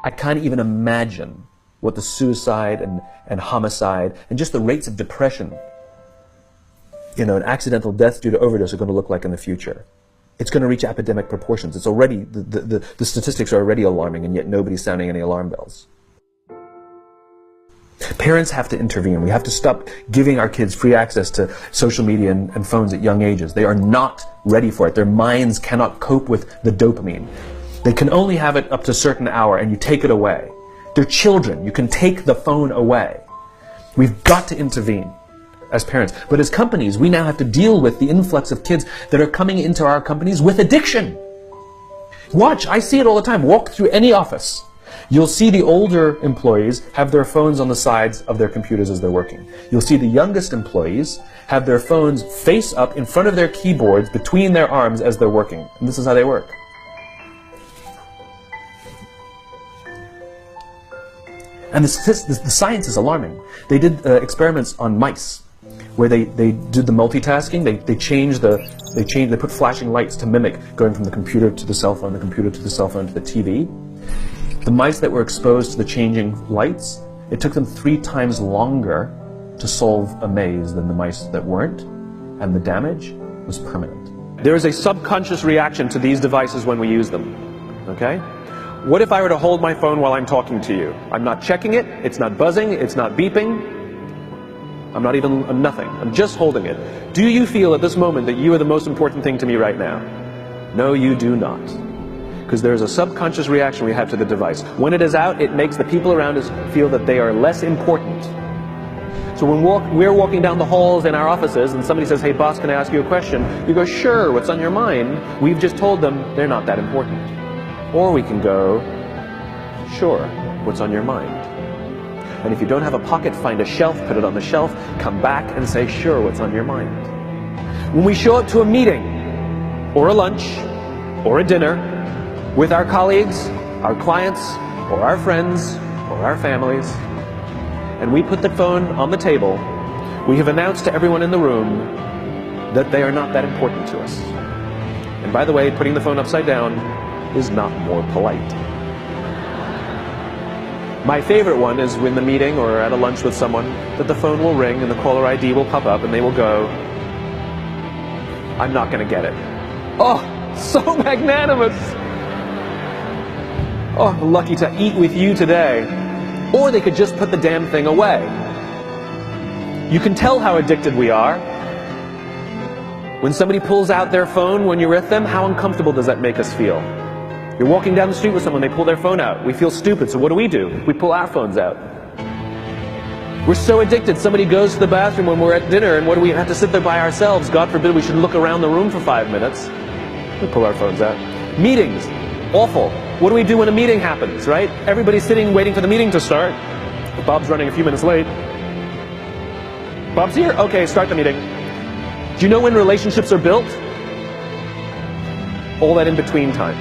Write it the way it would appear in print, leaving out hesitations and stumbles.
I can't even imagine what the suicide and homicide and just the rates of depression, and accidental deaths due to overdose are going to look like in the future. It's going to reach epidemic proportions. It's already, the statistics are already alarming, and yet nobody's sounding any alarm bells. Parents have to intervene. We have to stop giving our kids free access to social media and phones at young ages. They are not ready for it. Their minds cannot cope with the dopamine. They can only have it up to a certain hour, and you take it away. They're children. You can take the phone away. We've got to intervene as parents. But as companies, we now have to deal with the influx of kids that are coming into our companies with addiction. Watch, I see it all the time. Walk through any office. You'll see the older employees have their phones on the sides of their computers as they're working. You'll see the youngest employees have their phones face up in front of their keyboards between their arms as they're working. And this is how they work. And the science is alarming. They did experiments on mice where they did the multitasking. They put flashing lights to mimic going from the computer to the cell phone, the computer to the cell phone to the TV. The mice that were exposed to the changing lights, it took them 3 times longer to solve a maze than the mice that weren't, and the damage was permanent. There is a subconscious reaction to these devices when we use them, okay? What if I were to hold my phone while I'm talking to you? I'm not checking it, it's not buzzing, it's not beeping, I'm not even nothing, I'm just holding it. Do you feel at this moment that you are the most important thing to me right now? No, you do not. Because there is a subconscious reaction we have to the device. When it is out, it makes the people around us feel that they are less important. So when we're walking down the halls in our offices and somebody says, hey boss, can I ask you a question? You go, sure, what's on your mind? We've just told them they're not that important. Or we can go, sure, what's on your mind? And if you don't have a pocket, find a shelf, put it on the shelf, come back and say, sure, what's on your mind? When we show up to a meeting, or a lunch, or a dinner, with our colleagues, our clients, or our friends, or our families, and we put the phone on the table, we have announced to everyone in the room that they are not that important to us. And by the way, putting the phone upside down is not more polite. My favorite one is when the meeting or at a lunch with someone that the phone will ring and the caller ID will pop up and they will go, I'm not going to get it. Oh, so magnanimous. Oh, lucky to eat with you today. Or they could just put the damn thing away. You can tell how addicted we are. When somebody pulls out their phone when you're with them, how uncomfortable does that make us feel? You're walking down the street with someone, they pull their phone out. We feel stupid, so what do? We pull our phones out. We're so addicted. Somebody goes to the bathroom when we're at dinner, and what do we have to sit there by ourselves? God forbid we should look around the room for 5 minutes. We pull our phones out. Meetings, awful. What do we do when a meeting happens, right? Everybody's sitting waiting for the meeting to start. Bob's running a few minutes late. Bob's here? Okay, start the meeting. Do you know when relationships are built? All that in between time.